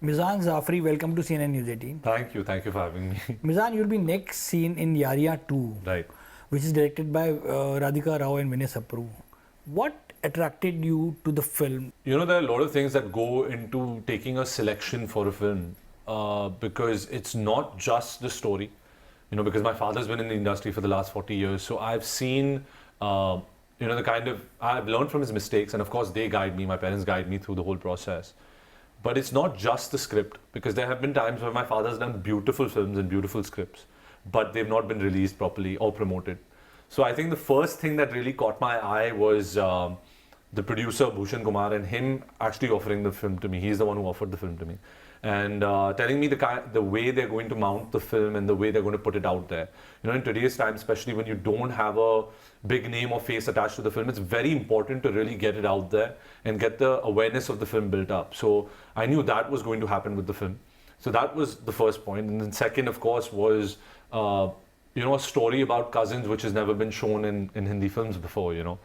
Meezaan Jafri, welcome to CNN News 18. Thank you for having me. Meezaan, you'll be next seen in Yaariyaan 2, Right. which is directed by Radhika Rao and Vinay Sapru. What attracted you to the film? You know, there are a lot of things that go into taking a selection for a film because it's not just the story. You know, because my father's been in the industry for the last 40 years, so I've seen, I've learned from his mistakes, and of course they guide me, my parents guide me through the whole process. But it's not just the script, because there have been times where my father's done beautiful films and beautiful scripts, but they've not been released properly or promoted. So I think the first thing that really caught my eye was the producer Bhushan Kumar and him actually offering the film to me. He's the one who offered the film to me. And telling me the way they're going to mount the film and the way they're going to put it out there. You know, in today's time, especially when you don't have a big name or face attached to the film, it's very important to really get it out there and get the awareness of the film built up. So I knew that was going to happen with the film. So that was the first point. And then second, of course, was a story about cousins which has never been shown in Hindi films before, you know.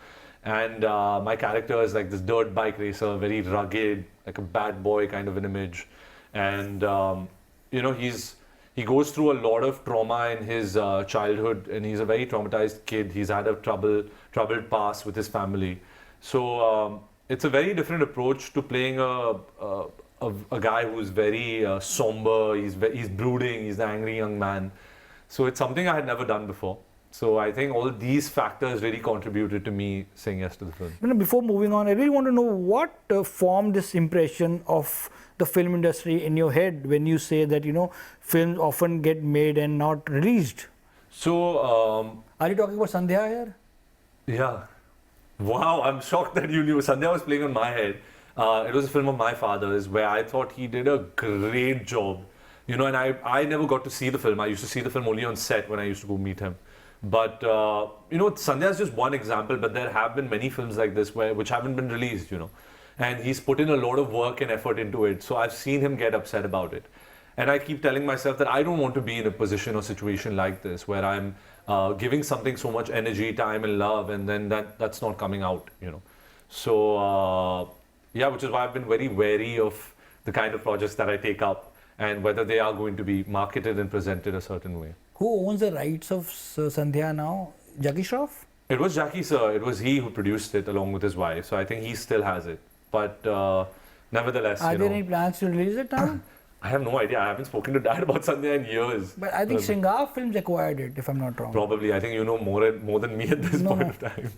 And my character is like this dirt bike racer, very rugged, like a bad boy kind of an image. And he goes through a lot of trauma in his childhood, and he's a very traumatized kid. He's had a troubled past with his family. So it's a very different approach to playing a guy who's very somber. He's brooding. He's an angry young man. So it's something I had never done before. So I think all these factors really contributed to me saying yes to the film. You know, before moving on, I really want to know what formed this impression of the film industry in your head when you say that, you know, films often get made and not released. So... are you talking about Sandhya here? Yeah. Wow, I'm shocked that you knew. Sandhya was playing on my head. It was a film of my father's where I thought he did a great job. You know, and I never got to see the film. I used to see the film only on set when I used to go meet him. But, Sandhya is just one example, but there have been many films like this which haven't been released, you know. And he's put in a lot of work and effort into it. So I've seen him get upset about it. And I keep telling myself that I don't want to be in a position or situation like this where I'm giving something so much energy, time and love, and then that's not coming out, you know. So, which is why I've been very wary of the kind of projects that I take up and whether they are going to be marketed and presented a certain way. Who owns the rights of Sandhya now? Jackie Shroff? It was Jackie, sir. It was he who produced it along with his wife. So I think he still has it. But nevertheless, are there any plans to release it now? I have no idea. I haven't spoken to Dad about Sandhya in years. But I think Shringar Films acquired it, if I'm not wrong. Probably. I think you know more than me at this point of time.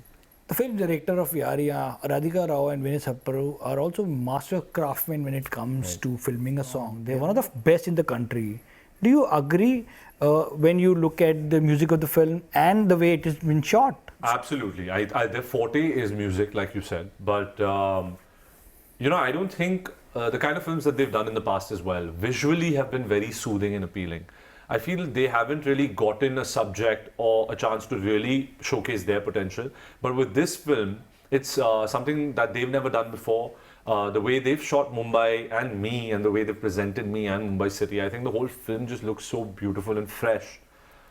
The film director of Yaariyaan, Radhika Rao and Vinay Sapru are also master craftsmen when it comes to filming a song. They're one of the best in the country. Do you agree when you look at the music of the film and the way it has been shot? Absolutely. Their forte is music, like you said. But, I don't think the kind of films that they've done in the past as well visually have been very soothing and appealing. I feel they haven't really gotten a subject or a chance to really showcase their potential. But with this film, it's something that they've never done before. The way they've shot Mumbai and me and the way they've presented me and Mumbai city, I think the whole film just looks so beautiful and fresh.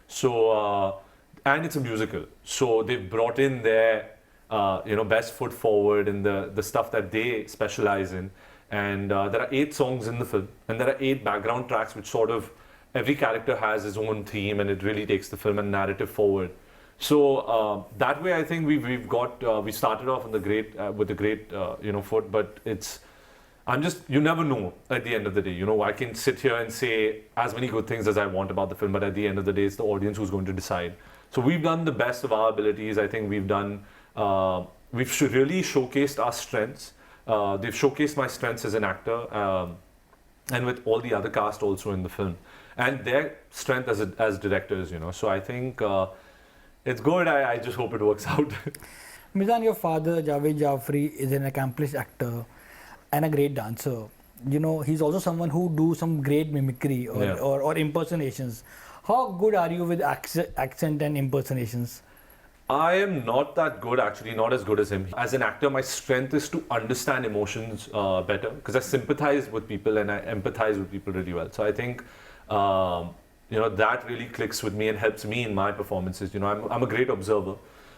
So, and it's a musical. So they've brought in their, best foot forward in the stuff that they specialize in. And there are 8 songs in the film and there are 8 background tracks which sort of, every character has his own theme and it really takes the film and narrative forward. So that way, I think we started off with a great foot, but you never know at the end of the day. You know, I can sit here and say as many good things as I want about the film, but at the end of the day, it's the audience who's going to decide. So we've done the best of our abilities. I think we've really showcased our strengths. They've showcased my strengths as an actor, and with all the other cast also in the film, and their strength as directors, you know. So I think it's good. I just hope it works out. Meezaan, your father, Javed Jafrrey, is an accomplished actor and a great dancer. You know, he's also someone who do some great mimicry or impersonations. How good are you with accent and impersonations? I am not that good, actually, not as good as him. As an actor, my strength is to understand emotions better because I sympathize with people and I empathize with people really well. So I think that really clicks with me and helps me in my performances. You know, I'm a great observer.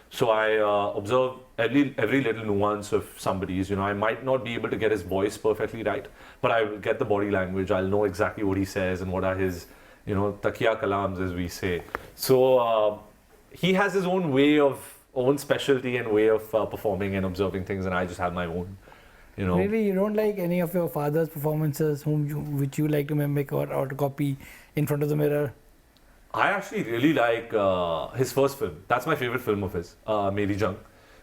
So I observe every little nuance of somebody's. I might not be able to get his voice perfectly right, but I will get the body language. I'll know exactly what he says and what are his, takiya kalams, as we say. So he has his own specialty and way of performing and observing things, and I just have my own. Really, you don't like any of your father's performances which you like to mimic or copy in front of the mirror? I actually really like his first film. That's my favorite film of his, Meri Jung.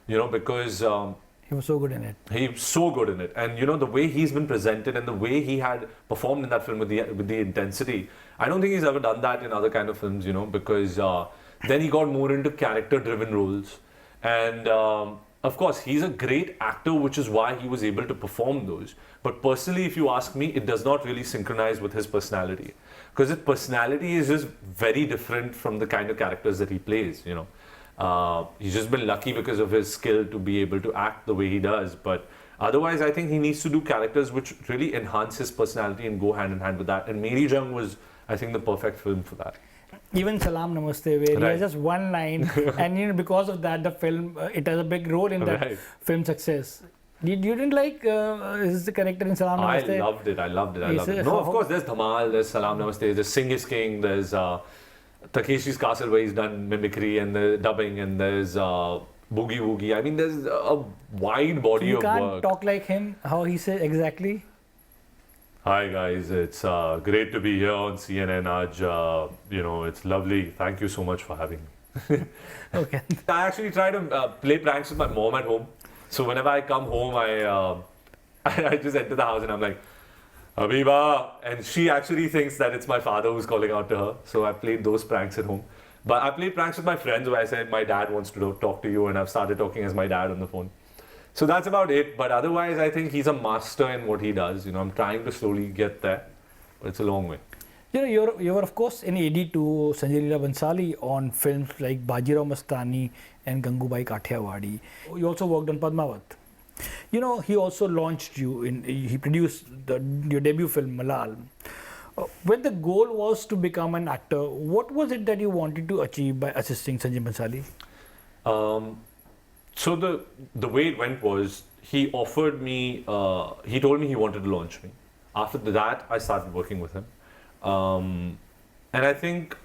Because he was so good in it. He's so good in it, and the way he's been presented and the way he had performed in that film with the intensity. I don't think he's ever done that in other kind of films. Because then he got more into character-driven roles, and of course he's a great actor, which is why he was able to perform those. But personally, if you ask me, it does not really synchronize with his personality, because his personality is just very different from the kind of characters that he plays. He's just been lucky because of his skill to be able to act the way he does. But otherwise, I think he needs to do characters which really enhance his personality and go hand in hand with that. And Meri Jung was, I think, the perfect film for that. Even Salam Namaste, where he has just one line, and because of that, the film it has a big role in that film success. You didn't like his character in Salam Namaste? I loved it. No, of course, there's Dhamal, there's Salam Namaste, there's Singh is King, there's Takeshi's Castle where he's done mimicry and the dubbing, and there's Boogie Woogie. I mean, there's a wide body of work. You can't talk like him, how he says exactly. Hi guys, it's great to be here on CNN. It's lovely. Thank you so much for having me. Okay. I actually try to play pranks with my mom at home. So whenever I come home, I just enter the house and I'm like, Habiba, and she actually thinks that it's my father who's calling out to her. So I played those pranks at home. But I played pranks with my friends where I said, my dad wants to talk to you, and I've started talking as my dad on the phone. So that's about it. But otherwise, I think he's a master in what he does. I'm trying to slowly get there, but it's a long way. You were of course an AD to Sanjay Leela Bhansali on films like Bajirao Mastani and Gangubai Kathiawadi. You also worked on Padmaavat. He also launched you he produced your debut film Malal. When the goal was to become an actor, what was it that you wanted to achieve by assisting Sanjay Bhansali? So the way it went was, he offered me, he told me he wanted to launch me. After that, I started working with him. And I think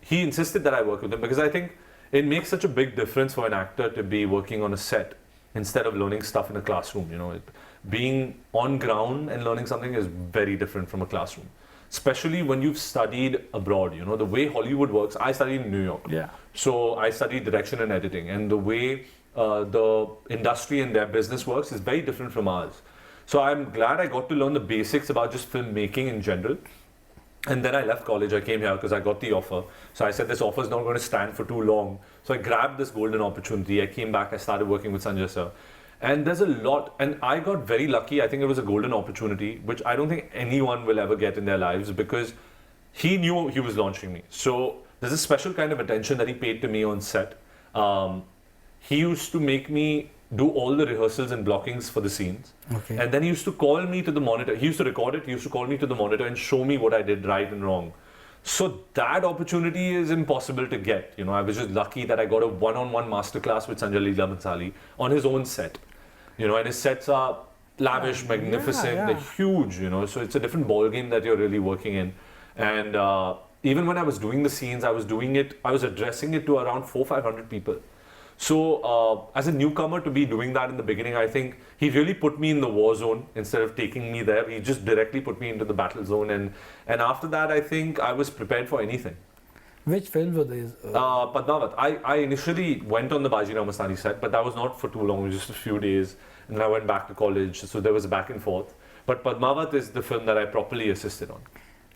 he insisted that I work with him because I think it makes such a big difference for an actor to be working on a set instead of learning stuff in a classroom. Being on ground and learning something is very different from a classroom. Especially when you've studied abroad, the way Hollywood works. I studied in New York. Yeah. So I studied direction and editing, and the way the industry and their business works is very different from ours. So I'm glad I got to learn the basics about just filmmaking in general. And then I left college, I came here because I got the offer. So I said, this offer is not going to stand for too long. So I grabbed this golden opportunity. I came back, I started working with Sanjay sir. And there's a lot, and I got very lucky. I think it was a golden opportunity, which I don't think anyone will ever get in their lives, because he knew he was launching me. So there's a special kind of attention that he paid to me on set. He used to make me do all the rehearsals and blockings for the scenes. Okay. And then he used to call me to the monitor. He used to record it. He used to call me to the monitor and show me what I did right and wrong. So that opportunity is impossible to get. I was just lucky that I got a one-on-one masterclass with Sanjay Leela Bhansali on his own set. And his sets are lavish, magnificent, they're huge, so it's a different ball game that you're really working in. And even when I was doing the scenes, I was addressing it to around 400-500 people. So as a newcomer, to be doing that in the beginning, I think he really put me in the war zone instead of taking me there. He just directly put me into the battle zone, and after that, I think I was prepared for anything. Which films were these? Padmaavat. I initially went on the Bajirao Mastani set, but that was not for too long. It was just a few days, and then I went back to college, so there was a back and forth. But Padmaavat is the film that I properly assisted on.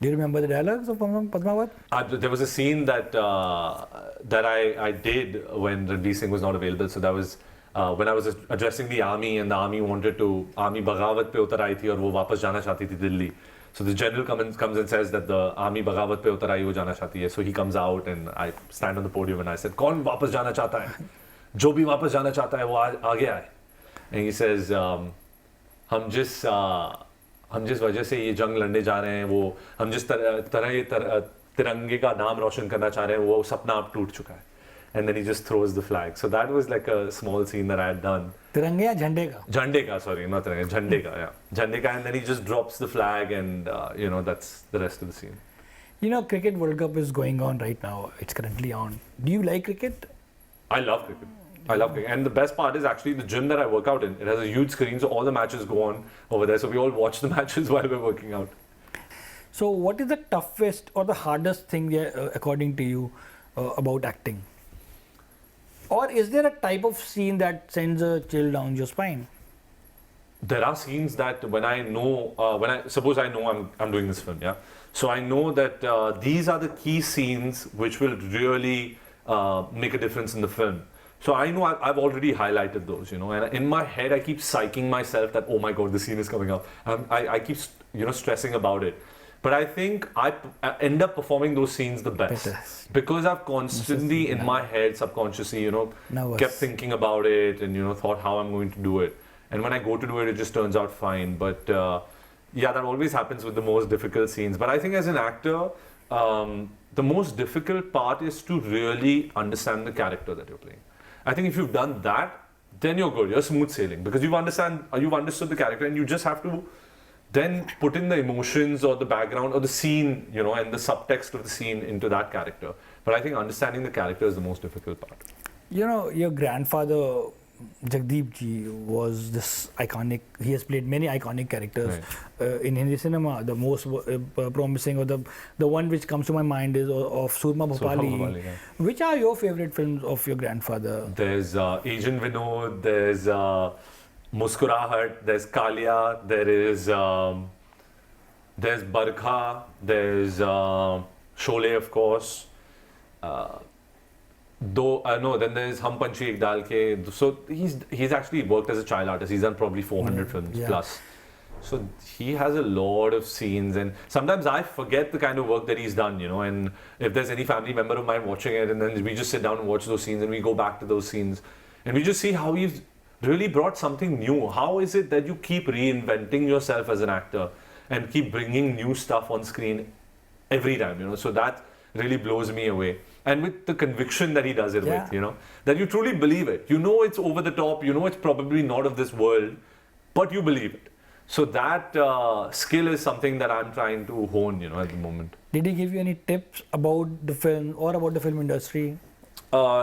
Do you remember the dialogues of Padmaavat? There was a scene that I did when Ranveer Singh was not available. So that was when I was addressing the army, and the army army Bagawat pe utar aayi thi aur wo wapas jana chahti thi Delhi. So the general comes and says that the army Bagawat pe utar aayi, wo jana chahti hai. So he comes out, and I stand on the podium and I said, "Kaun wapas jana chahta hai? Jo bhi wapas jana chahta hai, wo aage aaye." And he says, हम जिस वजह से ये जंग लड़ने जा रहे हैं, वो हम जिस तरह ये तिरंगे का नाम रोशन करना चाह रहे हैं, वो सपना अब टूट चुका है. and then he just throws the flag. So that was like a small scene that I had done. तिरंगे या झंडे का? Jhande ka, sorry, not Tiranga, Jhande ka, yeah. Jhande ka, and then he just drops the flag, and that's the rest of the scene. You know, Cricket World Cup is going on right now. It's currently on. Do you like cricket? I love cricket. I love cricket. And the best part is actually the gym that I work out in. It has a huge screen, so all the matches go on over there. So we all watch the matches while we're working out. So what is the toughest or the hardest thing, according to you, about acting? Or is there a type of scene that sends a chill down your spine? There are scenes that when I know, suppose I know I'm doing this film, yeah. So I know that these are the key scenes which will really make a difference in the film. So I know I've already highlighted those, and in my head I keep psyching myself that, oh my God, the scene is coming up. I keep, stressing about it. But I think I end up performing those scenes the best. Because I've constantly in my head, subconsciously, kept thinking about it and, thought how I'm going to do it. And when I go to do it, it just turns out fine. But yeah, that always happens with the most difficult scenes. But I think as an actor, the most difficult part is to really understand the character that you're playing. I think if you've done that, then you're good. You're smooth sailing because you've understood the character, and you just have to then put in the emotions or the background or the scene, and the subtext of the scene into that character. But I think understanding the character is the most difficult part. Your grandfather, Jagdeep ji, was this iconic. He has played many iconic characters in Hindi cinema. The most promising, or the one which comes to my mind is of Surma Bhopali. Yeah. Which are your favorite films of your grandfather? There's Agent Vinod. There's Muskurahat. There's Kalia. There's Barkha. There's Sholay, of course. Then there's Hum Panchi Ek Dal Ke. So he's actually worked as a child artist. He's done probably 400 films plus. So he has a lot of scenes, and sometimes I forget the kind of work that he's done, and if there's any family member of mine watching it, and then we just sit down and watch those scenes, and we go back to those scenes, and we just see how he's really brought something new. How is it that you keep reinventing yourself as an actor and keep bringing new stuff on screen every time, so that really blows me away. And with the conviction that he does it with, that you truly believe it. It's over the top, it's probably not of this world, but you believe it. So that skill is something that I'm trying to hone, at the moment. Did he give you any tips about the film or about the film industry?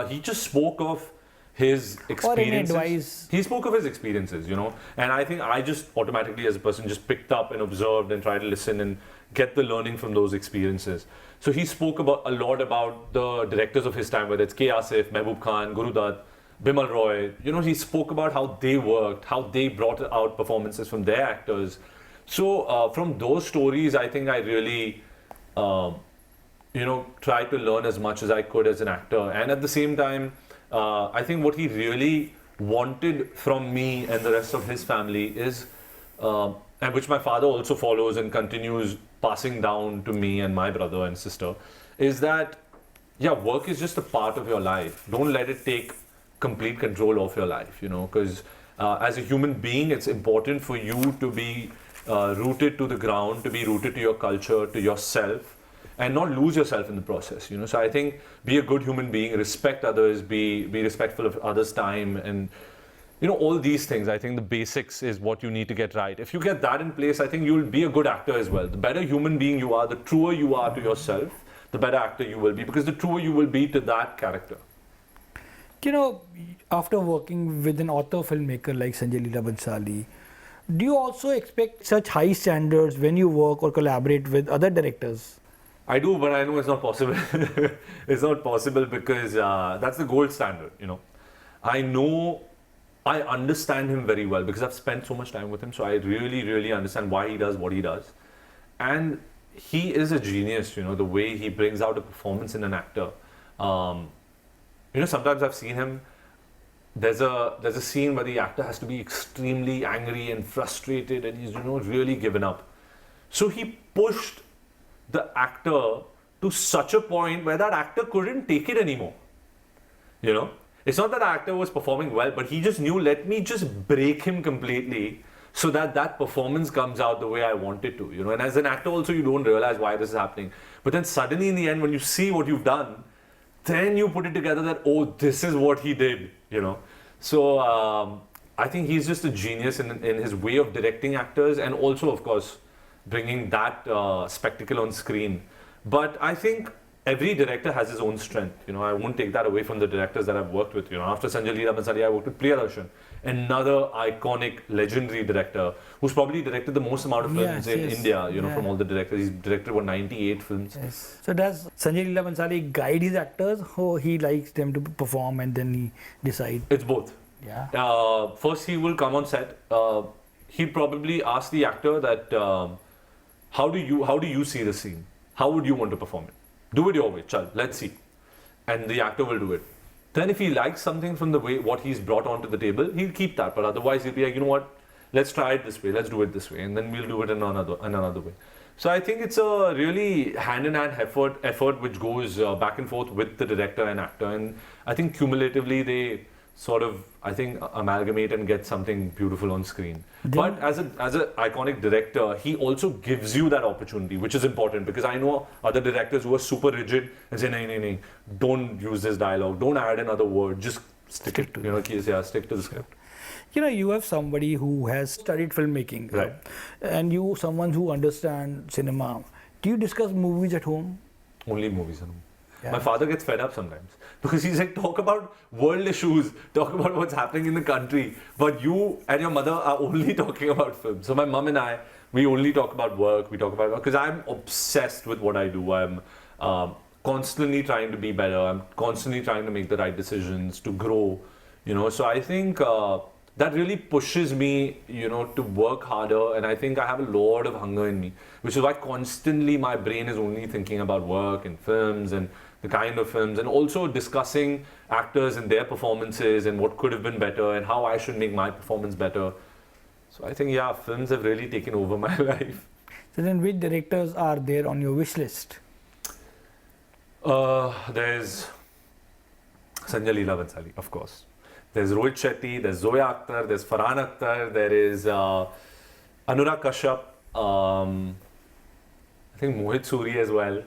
He just spoke of his experiences. Or any advice? He spoke of his experiences, and I think I just automatically as a person just picked up and observed and tried to listen and get the learning from those experiences. So he spoke a lot about the directors of his time, whether it's K. Asif, Mehboob Khan, Guru Dutt, Bimal Roy. He spoke about how they worked, how they brought out performances from their actors. So from those stories, I think I really, tried to learn as much as I could as an actor. And at the same time, I think what he really wanted from me and the rest of his family is, and which my father also follows and continues passing down to me and my brother and sister, is that, work is just a part of your life. Don't let it take complete control of your life, because as a human being, it's important for you to be rooted to the ground, to be rooted to your culture, to yourself, and not lose yourself in the process, So I think be a good human being, respect others, be respectful of others' time, and all these things. I think the basics is what you need to get right. If you get that in place, I think you'll be a good actor as well. The better human being you are, the truer you are to yourself, the better actor you will be, because the truer you will be to that character. After working with an author filmmaker like Sanjay Leela Bhansali, do you also expect such high standards when you work or collaborate with other directors? I do, but I know it's not possible. It's not possible because that's the gold standard, I understand him very well because I've spent so much time with him. So I really, really understand why he does what he does. And he is a genius, the way he brings out a performance in an actor. Sometimes I've seen him, there's a scene where the actor has to be extremely angry and frustrated and he's, really given up. So he pushed the actor to such a point where that actor couldn't take it anymore. It's not that the actor was performing well, but he just knew, let me just break him completely so that performance comes out the way I want it to, And as an actor also, you don't realize why this is happening. But then suddenly in the end, when you see what you've done, then you put it together that, oh, this is what he did, you know. So I think he's just a genius in his way of directing actors, and also, of course, bringing that spectacle on screen. But I think every director has his own strength. You know, I won't take that away from the directors that I've worked with. You know, after Sanjay Leela Bhansali, I worked with Priyadarshan, another iconic, legendary director who's probably directed the most amount of films in India. You know, from all the directors, he's directed 98 films. Yes. So does Sanjay Leela Bhansali guide his actors, or he likes them to perform and then he decide? It's both. Yeah. First, he will come on set. He'll probably ask the actor that, how do you see the scene? How would you want to perform it? Do it your way, chal, let's see. And the actor will do it. Then if he likes something from the way what he's brought onto the table, he'll keep that. But otherwise he'll be like, you know what, let's try it this way, let's do it this way, and then we'll do it in another way. So I think it's a really hand-in-hand effort which goes back and forth with the director and actor. And I think cumulatively they sort of, I think, amalgamate and get something beautiful on screen. But as an iconic director, he also gives you that opportunity, which is important, because I know other directors who are super rigid and say, no, don't use this dialogue, don't add another word, just stick to it. Stick to the script. You know, you have somebody who has studied filmmaking, right? And you, someone who understands cinema. Do you discuss movies at home? Only movies at home. Yeah. My father gets fed up sometimes because he's like, talk about world issues, talk about what's happening in the country, but you and your mother are only talking about film. So my mom and I, we only talk about work, because I'm obsessed with what I do. I'm constantly trying to be better. I'm constantly trying to make the right decisions, to grow, you know. So I think that really pushes me, you know, to work harder. And I think I have a lot of hunger in me, which is why constantly my brain is only thinking about work and films and the kind of films, and also discussing actors and their performances and what could have been better and how I should make my performance better. So I think, yeah, films have really taken over my life. So then which directors are there on your wish list? There's Sanjay Leela Bhansali, of course. There's Rohit Shetty, there's Zoya Akhtar, there's Farhan Akhtar, there is Anurag Kashyap, I think Mohit Suri as well.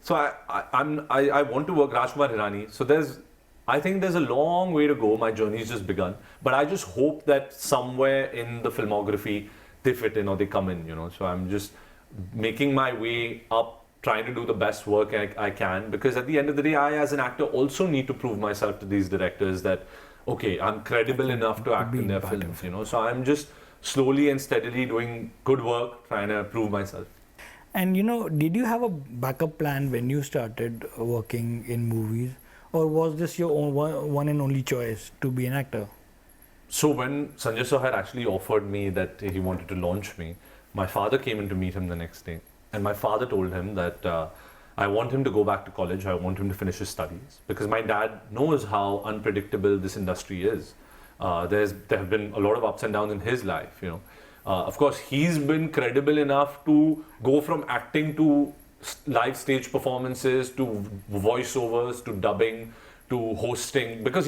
So I want to work Rajkumar Hirani. So I think there's a long way to go. My journey's just begun. But I just hope that somewhere in the filmography they fit in or they come in, you know. So I'm just making my way up, trying to do the best work I can, because at the end of the day, I as an actor also need to prove myself to these directors that, okay, I'm credible enough to act in their films, you know. So I'm just slowly and steadily doing good work, trying to prove myself. And you know, did you have a backup plan when you started working in movies, or was this your own one and only choice to be an actor? So when Sanjay sir had actually offered me that he wanted to launch me, my father came in to meet him the next day. And my father told him that I want him to go back to college, I want him to finish his studies. Because my dad knows how unpredictable this industry is. There have been a lot of ups and downs in his life, you know. Of course, he's been credible enough to go from acting to live stage performances, to voiceovers, to dubbing, to hosting, because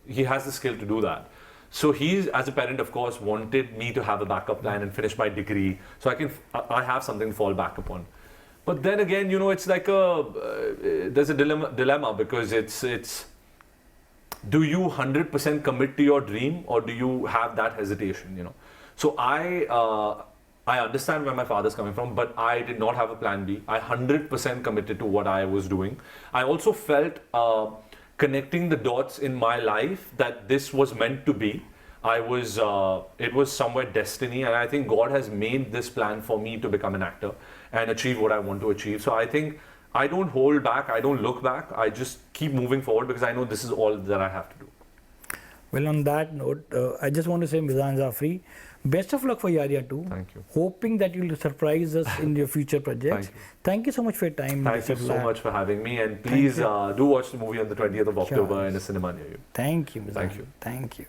he has the skill to do that. So he's, as a parent, of course, wanted me to have a backup plan and finish my degree, so I have something to fall back upon. But then again, you know, it's like there's a dilemma, because it's do you 100% commit to your dream, or do you have that hesitation, you know? So I understand where my father's coming from, but I did not have a plan B. I 100% committed to what I was doing. I also felt connecting the dots in my life that this was meant to be. It was somewhere destiny, and I think God has made this plan for me to become an actor and achieve what I want to achieve. So I think I don't hold back, I don't look back, I just keep moving forward, because I know this is all that I have to do. Well, on that note, I just want to say, Meezaan Jafri, best of luck for Yaariyaan 2. Thank you. Hoping that you'll surprise us in your future projects. Thank you so much for your time. Thank you so much for having me, and please do watch the movie on the 20th of October in a cinema near you. Thank you, Meezaan. Thank you. Thank you.